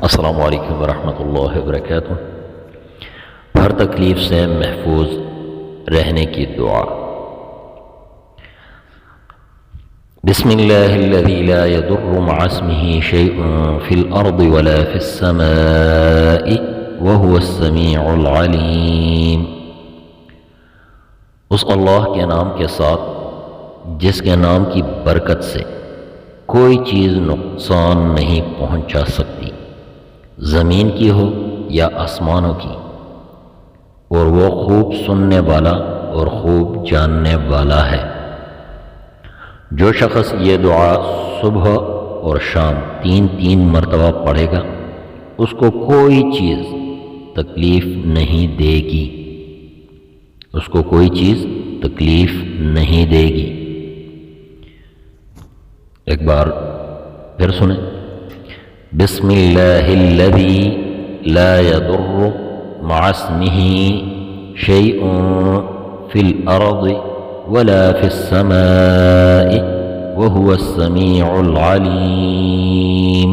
السلام علیکم ورحمۃ اللہ وبرکاتہ۔ ہر تکلیف سے محفوظ رہنے کی دعا۔ بسم اللہ الذی لا یضر مع اسمہ شیء فی الارض ولا فی السماء وہو السمیع العلیم۔ اس اللہ کے نام کے ساتھ جس کے نام کی برکت سے کوئی چیز نقصان نہیں پہنچا سکتی، زمین کی ہو یا آسمانوں کی، اور وہ خوب سننے والا اور خوب جاننے والا ہے۔ جو شخص یہ دعا صبح اور شام تین مرتبہ پڑھے گا، اس کو کوئی چیز تکلیف نہیں دے گی، اس کو کوئی چیز تکلیف نہیں دے گی۔ ایک بار پھر سنیں۔ بسم اللہ الذی لا یضر مع اسمہ شیء فی الارض ولا فی السماء وہو السمیع العلیم۔